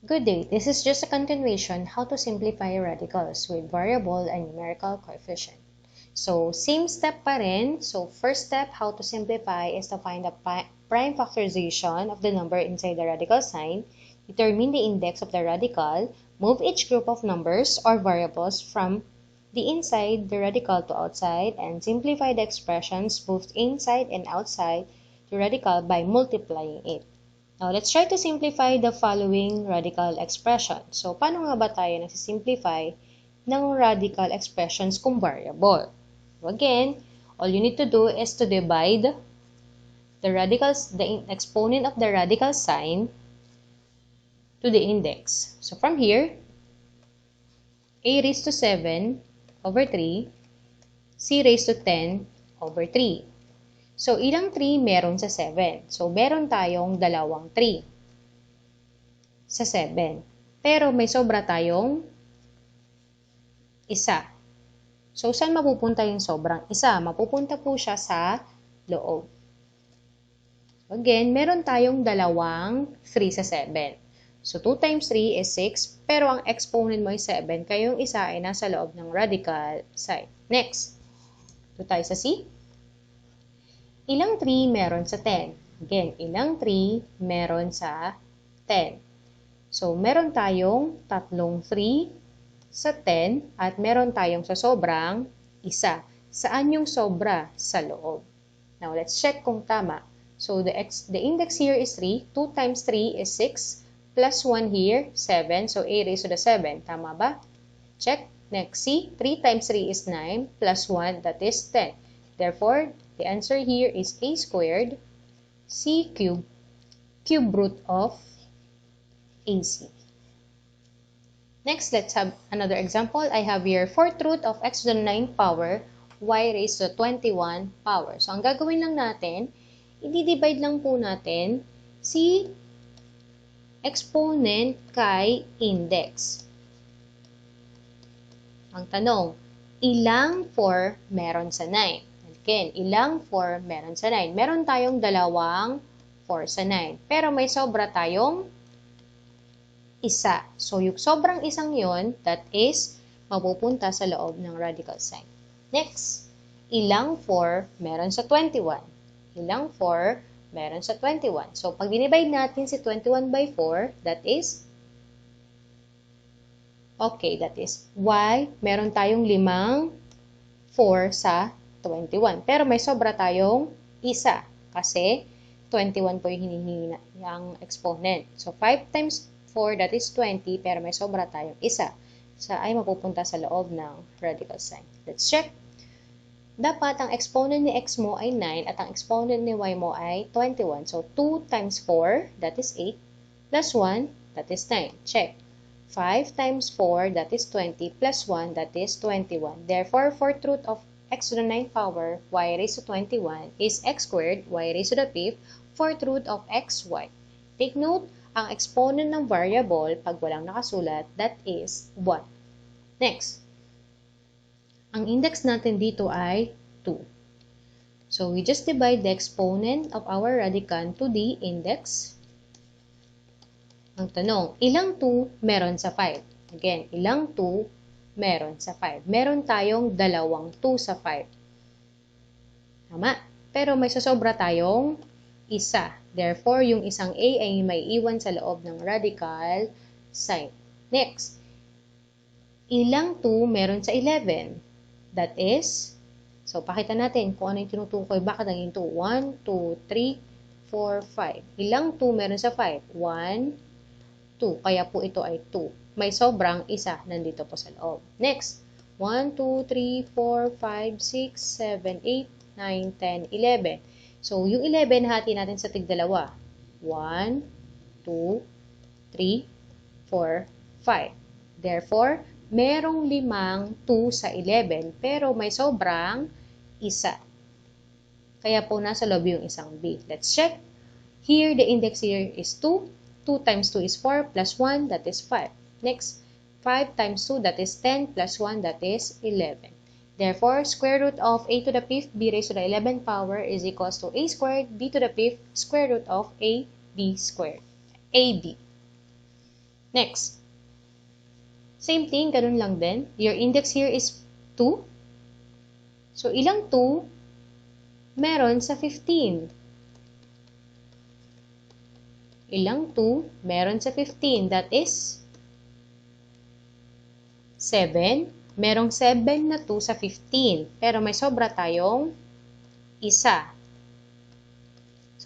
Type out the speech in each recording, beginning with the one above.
Good day, this is just a continuation how to simplify radicals with variable and numerical coefficient. So, same step pa rin. So, first step, how to simplify is to find the prime factorization of the number inside the radical sign, determine the index of the radical, move each group of numbers or variables from the inside the radical to outside, and simplify the expressions both inside and outside the radical by multiplying it. Now, let's try to simplify the following radical expression. So, paano nga ba tayo nagsisimplify ng radical expressions kung variable? So, again, all you need to do is to divide the exponent of the radical sign to the index. So, from here, a raised to 7 over 3, c raised to 10 over 3. So, ilang 3 meron sa 7? So, meron tayong dalawang 3 sa 7. Pero may sobra tayong isa. So, saan mapupunta yung sobrang isa? Mapupunta po siya sa loob. Again, meron tayong dalawang 3 sa 7. So, 2 times 3 is 6, pero ang exponent mo ay 7, kaya yung isa ay nasa loob ng radical sign. Next, ito tayo sa C. Ilang 3 meron sa 10? Again, ilang 3 meron sa 10? So, meron tayong tatlong 3 sa 10 at meron tayong sa sobrang isa. Saan yung sobra? Sa loob. Now, let's check kung tama. So, the index here is 3. 2 times 3 is 6. Plus 1 here, 7. So, a raised to the 7. Tama ba? Check. Next, C. 3 times 3 is 9. Plus 1, that is 10. Therefore, the answer here is a squared, c cubed, cube root of ac. Next, let's have another example. I have here 4th root of x to the 9 power, y raised to 21 power. So, ang gagawin lang natin, i-divide lang po natin si exponent kay index. Ang tanong, ilang 4 meron sa 9? Again, ilang 4 meron sa 9? Meron tayong dalawang 4 sa 9. Pero may sobra tayong isa. So, yung sobrang isang yon, that is, mapupunta sa loob ng radical sign. Next, ilang 4 meron sa 21? Ilang 4 meron sa 21? So, pag dinivide natin si 21 by 4, that is, okay, that is, y, meron tayong limang 4 sa 21. Pero may sobra tayong isa kasi 21 po yung hinihingi ng exponent. So, 5 times 4, that is 20, pero may sobra tayong isa. So, ay mapupunta sa loob ng radical sign. Let's check. Dapat ang exponent ni x mo ay 9 at ang exponent ni y mo ay 21. So, 2 times 4, that is 8, plus 1, that is 9. Check. 5 times 4, that is 20, plus 1, that is 21. Therefore, 4th root of x to the 9th power, y raised to 21, is x squared, y raised to the 5th, 4th root of xy. Take note, ang exponent ng variable, pag walang nakasulat, that is 1. Next, ang index natin dito ay 2. So, we just divide the exponent of our radicand to the index. Ang tanong, ilang 2 meron sa 5? Again, ilang 2 meron sa 5. Meron tayong dalawang 2 sa 5. Tama. Pero may sasobra tayong isa. Therefore, yung isang A ay may iwan sa loob ng radical sign. Next, ilang 2 meron sa 11? That is, so pakita natin kung ano yung tinutukoy. Bakit naging 2? 1, 2, 3, 4, 5. Ilang 2 meron sa 5? 1, 2. Kaya po ito ay 2. May sobrang isa nandito po sa loob. Next, 1, 2, 3, 4, 5, 6, 7, 8, 9, 10, 11. So, yung 11, hati natin sa tig-dalawa. 1, 2, 3, 4, 5. Therefore, merong limang 2 sa 11, pero may sobrang isa. Kaya po nasa loob yung isang B. Let's check. Here, the index here is 2. 2 times 2 is 4, plus 1, that is 5. Next, 5 times 2, that is 10, plus 1, that is 11. Therefore, square root of a to the 5th b raised to the 11th power is equals to a squared b to the 5th square root of ab squared. AB. Next, same thing, ganun lang din. Your index here is 2. So, ilang 2 meron sa 15? Ilang 2 meron sa 15? That is 7. Merong 7 na 2 sa 15. Pero may sobra tayong isa.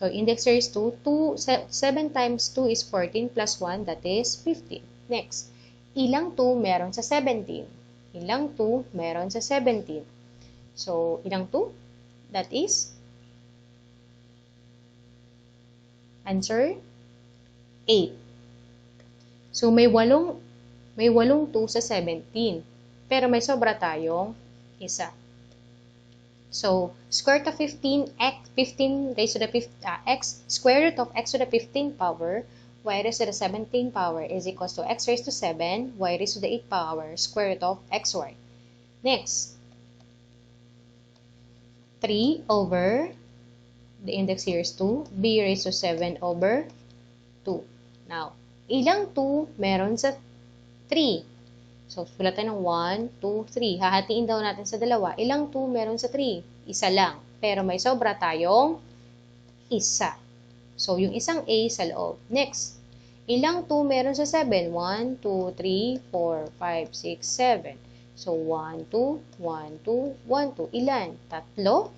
So, index here is 2. 7 times 2 is 14 plus 1, that is 15. Next, ilang 2 meron sa 17? Ilang 2 meron sa 17? So, ilang 2? That is answer 8. So, may 8 2 sa 17. Pero may sobra tayong isa. So, square root of 15 raised to the square root of x to the 15 power, y raised to the 17 power is equals to x raised to 7, y raised to the 8 power, square root of xy. Next, 3 over, the index here is 2, b raised to 7 over 2. Now, ilang 2 meron sa 3? So, sulat tayo ng 1, 2, 3. Hahatiin daw natin sa dalawa. Ilang 2 meron sa 3? Isa lang. Pero may sobra tayong isa. So, yung isang A sa loob. Next, ilang 2 meron sa 7? 1, 2, 3, 4, 5, 6, 7. So, 1, 2, 1, 2, 1, 2. Ilan? Tatlo.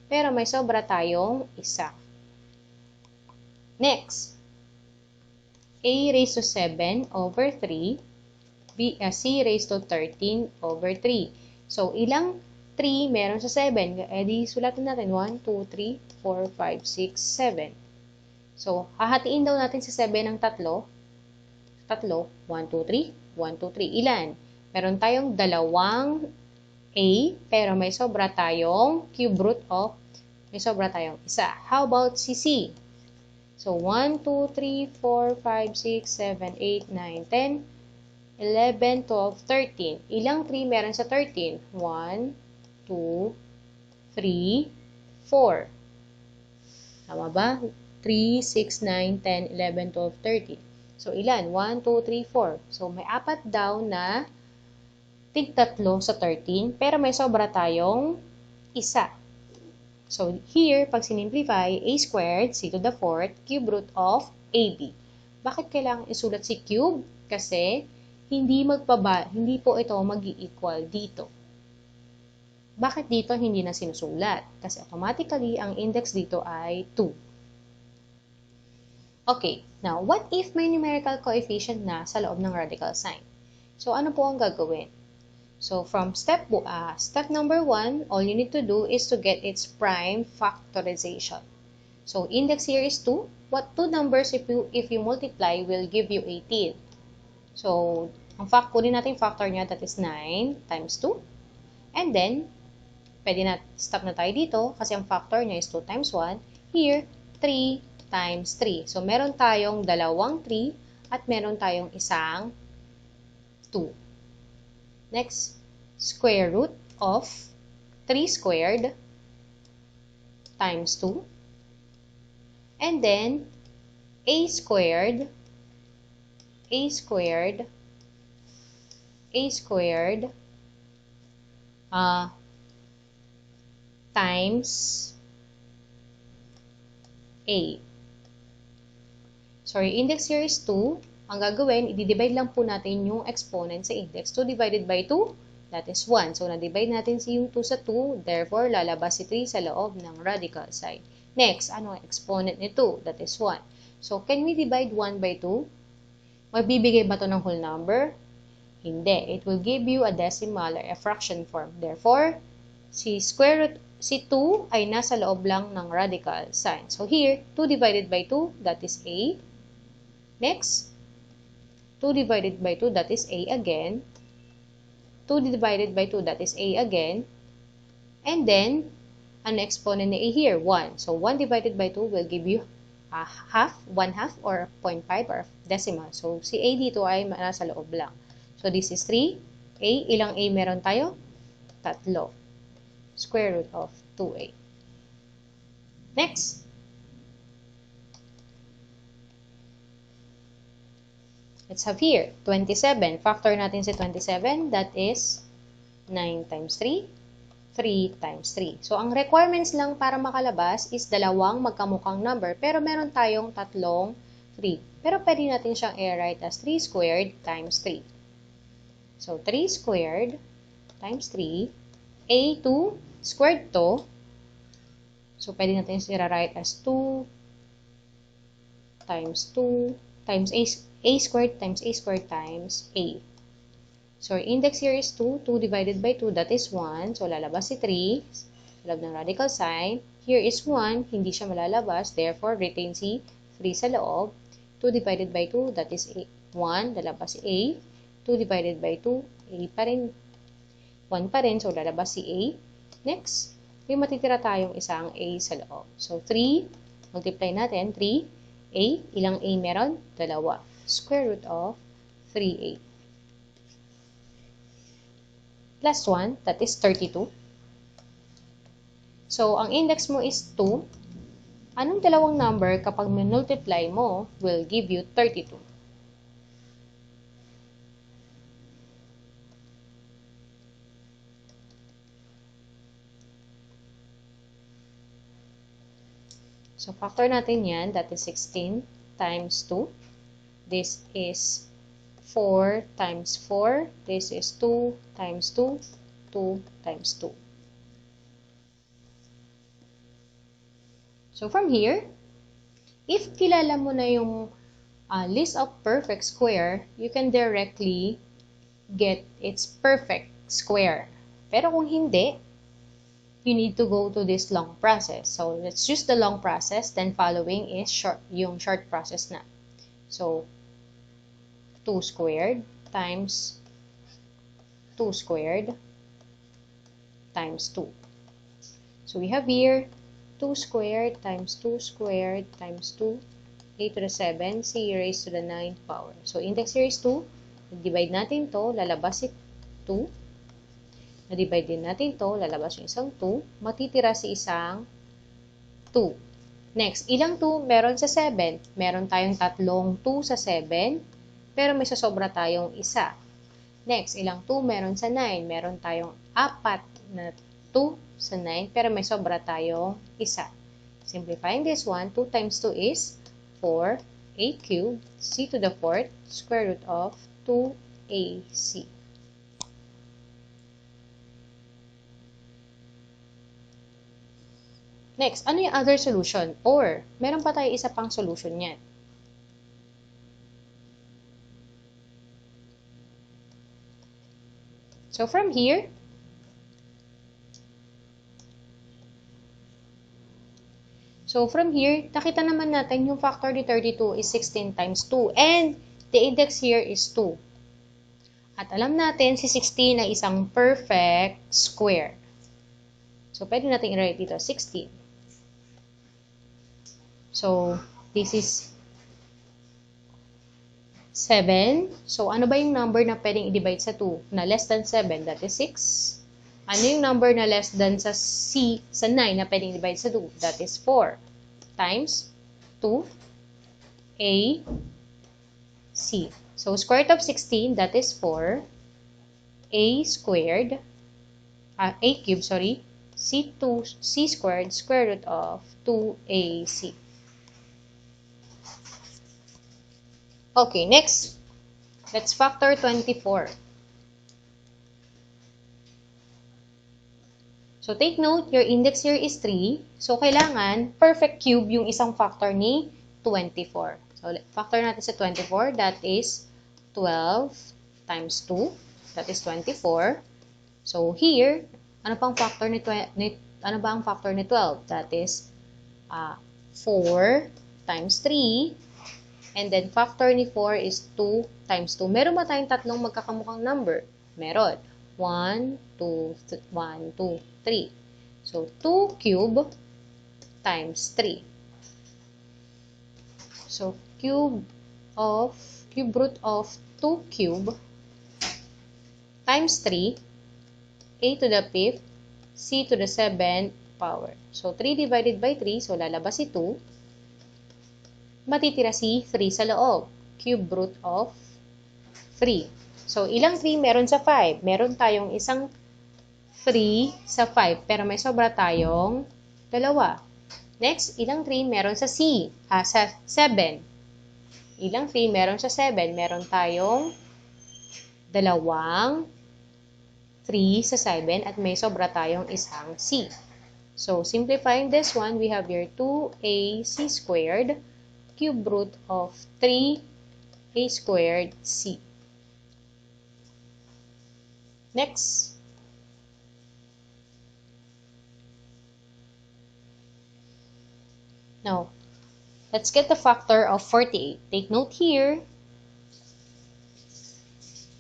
Pero may sobra tayong isa. Next, A raised to 7 over 3. C raised to 13 over 3. So, ilang 3 meron sa 7? E di sulatin natin 1, 2, 3, 4, 5, 6, 7. So, hahatiin daw natin sa 7 ng tatlo. Tatlo, 1, 2, 3, 1, 2, 3. Ilan? Meron tayong dalawang A, pero may sobra tayong cube root of, may sobra tayong isa. How about si C? So, 1, 2, 3, 4, 5, 6, 7, 8, 9, 10, 11, 12, 13. Ilang 3 meron sa 13? 1, 2, 3, 4. Tama ba? 3, 6, 9, 10, 11, 12, 13. So, ilan? 1, 2, 3, 4. So, may apat daw na tig-tatlo sa 13, pero may sobra tayong isa. So, here, pag sinimplify, a squared, c to the fourth, cube root of ab. Bakit kailangan isulat si cube? Kasi, hindi po ito mag-i-equal dito. Bakit dito hindi na sinusulat? Kasi automatically, ang index dito ay 2. Okay, now, what if may numerical coefficient na sa loob ng radical sign? So, ano po ang gagawin? So, from step number 1, all you need to do is to get its prime factorization. So, index here is 2. What two numbers if you multiply will give you 18? So, kunin natin factor niya, that is 9 times 2. And then, stop na tayo dito kasi ang factor niya is 2 times 1. Here, 3 times 3. So, meron tayong dalawang 3 at meron tayong isang 2. Next, square root of 3 squared times 2. And then, a squared times a. Sorry, index here is 2. Ang gagawin, i-divide lang po natin yung exponent sa index. 2 divided by 2, that is 1. So, na-divide natin yung 2 sa 2. Therefore, lalabas si 3 sa loob ng radical sign. Next, ano ang exponent ni 2? That is 1. So, can we divide 1 by 2? Magbibigay ba ito ng whole number? Hindi. It will give you a decimal or a fraction form. Therefore, si 2 ay nasa loob lang ng radical sign. So, here, 2 divided by 2, that is a. Next, 2 divided by 2, that is a again. 2 divided by 2, that is a again. And then, an exponent ni a here, 1. So, 1 divided by 2 will give you half, 1/2 or 0.5 or decimal. So, si a dito ay nasa loob lang. So, this is 3. A, ilang a meron tayo? Tatlo. Square root of 2a. Next. Let's have here, 27. Factor natin si 27, that is 9 times 3, 3 times 3. So, ang requirements lang para makalabas is dalawang magkamukhang number, pero meron tayong tatlong 3. Pero pwede natin siyang i-write as 3 squared times 3. So, 3 squared times 3, a2 squared to. So, pwede natin siya i-write as 2 times 2 times a squared times a. So, our index here is 2. 2 divided by 2, that is 1. So, lalabas si 3. Sa loob ng radical sign. Here is 1. Hindi siya malalabas. Therefore, retain si 3 sa loob. 2 divided by 2, that is 1. Lalabas si a. 2 divided by 2, a pa rin. 1 pa rin. So, lalabas si a. Next, may matitira tayong isang a sa loob. So, 3. Multiply natin. 3. A. Ilang a meron? Dalawa. Square root of 3a. Plus 1, that is 32. So, ang index mo is 2. Anong dalawang number kapag multiply mo will give you 32? So, factor natin yan, that is 16 times 2. This is 4 times 4. This is 2 times 2. 2 times 2. So, from here, if kilala mo na yung list of perfect square, you can directly get its perfect square. Pero kung hindi, you need to go to this long process. So, let's use the long process. Then, following is yung short process na. So, 2 squared times 2 squared times 2. So, we have here 2 squared times 2 squared times 2, a to the 7, c raised to the 9th power. So, index here is 2. Divide natin to, lalabas si 2. Na-divide din natin to, lalabas yung isang 2. Matitira si isang 2. Next, ilang 2 meron sa 7? Meron tayong tatlong 2 sa 7, pero may sasobra tayong isa. Next, ilang 2 meron sa 9? Meron tayong 4 na 2 sa 9, pero may sobra tayong isa. Simplifying this one, 2 times 2 is 4, a cubed, c to the 4th, square root of 2ac. Next, ano yung other solution? Or, meron pa tayo isa pang solution yan. So, from here, nakita naman natin yung factor ni 32 is 16 times 2. And, the index here is 2. At alam natin, si 16 ay isang perfect square. So, pwede natin i-write dito, 16. So, this is 7. So, ano ba yung number na pwedeng i-divide sa 2? Na less than 7, that is 6. Ano yung number na less than sa C, sa 9 na pwedeng i-divide sa 2? That is 4 times 2, A, C. So, square root of 16, that is 4. A squared, A cubed, sorry. C squared, square root of 2AC. Okay, next, let's factor 24. So, take note, your index here is 3. So, kailangan perfect cube yung isang factor ni 24. So, factor natin sa 24, that is 12 times 2, that is 24. So, here, ano ba ang factor ni 12? That is 4 times 3. And then, factor ni 4 is 2 times 2. Meron ba tayong tatlong magkakamukhang number? Meron. 1, 2, 3. So, 2 cube times 3. So, cube root of 2 cube times 3, a to the 5th, c to the 7th power. So, 3 divided by 3, so lalabas si 2. Matitira si 3 sa loob. Cube root of 3. So, ilang 3 meron sa 5? Meron tayong isang 3 sa 5, pero may sobra tayong dalawa. Next, ilang 3 meron sa sa 7? Ilang 3 meron sa 7? Meron tayong dalawang 3 sa 7 at may sobra tayong isang C. So, simplifying this one, we have here 2ac squared cube root of 3a squared c. Next. Now, let's get the factor of 48. Take note here.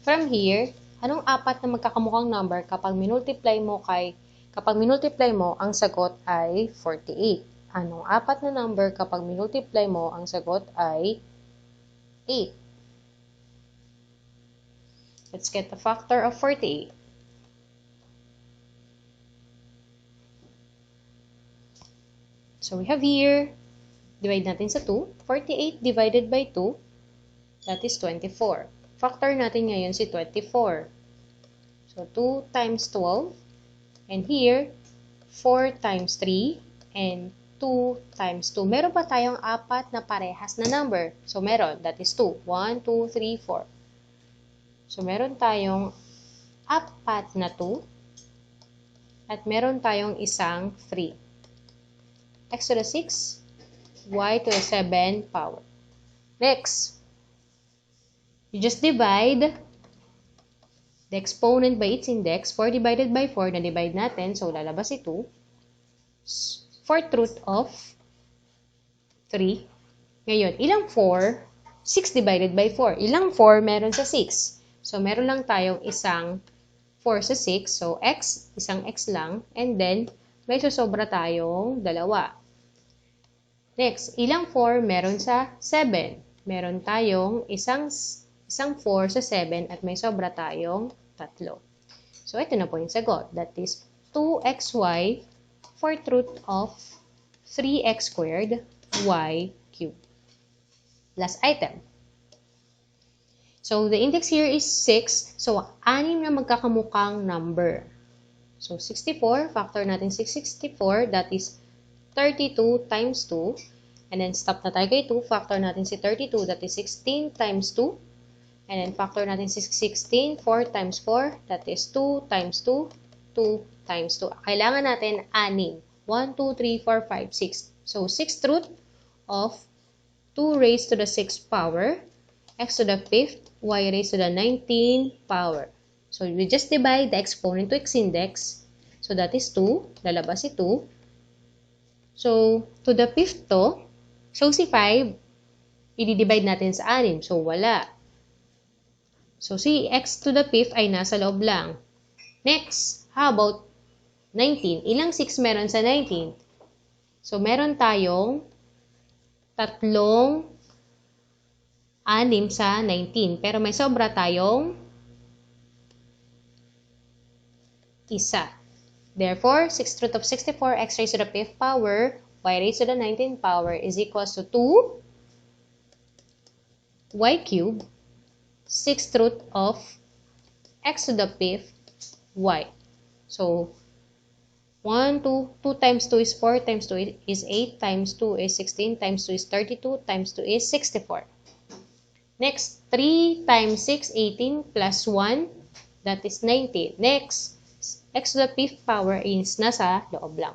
From here, anong apat na magkakamukhang number kapag minultiply mo ang sagot ay 48? Anong apat na number kapag minultiply mo ang sagot ay 8? Let's get the factor of 48. So we have here, divide natin sa 2. 48 divided by 2, that is 24. Factor natin ngayon si 24. So 2 times 12. And here, 4 times 3. And 2 times 2. Meron pa tayong apat na parehas na number. So meron, that is 2. 1, 2, 3, 4. So meron tayong apat na 2. At meron tayong isang 3. X to the 6, y to the 7 power. Next, you just divide the exponent by its index. 4 divided by 4, na-divide natin. So, lalabas ito. 4th root of 3. Ngayon, ilang 4? 6 divided by 4. Ilang 4 meron sa 6? So, meron lang tayong isang 4 sa 6. So, x, isang x lang. And then, may susobra tayong dalawa. Next, ilang 4 meron sa 7? Meron tayong isang 4 sa 7 at may sobra tayong 3. So, ito na po yung sagot. That is 2xy, 4th root of 3x squared, y cubed. Last item. So, the index here is 6. So, 6 na magkakamukhang number. So, 64, factor natin 664, that is 32 times 2. And then, stop na tayo kay 2. Factor natin si 32, that is 16 times 2. And then, factor natin si 16, 4 times 4, that is 2 times 2, 2 times 2. Kailangan natin 6. 1, 2, 3, 4, 5, 6. So, 6th root of 2 raised to the 6th power, x to the 5th, y raised to the 19 power. So, we just divide the exponent to its index. So, that is 2. Lalabas si 2. So, to the 5th to. So, si 5, i-divide natin sa 6. So, wala. So, si x to the 5th ay nasa loob lang. Next, how about 19? Ilang 6 meron sa 19? So, meron tayong tatlong 6 sa 19. Pero may sobra tayong isa. Therefore, 6th root of 64, x raised to the 5th power, y raised to the 19th power is equals to 2 y cubed, 6th root of x to the 5th y. So, 2 times 2 is 4, times 2 is 8, times 2 is 16, times 2 is 32, times 2 is 64. Next, 3 times 6, 18, plus 1, that is 19. Next, x to the 5th power is nasa loob lang.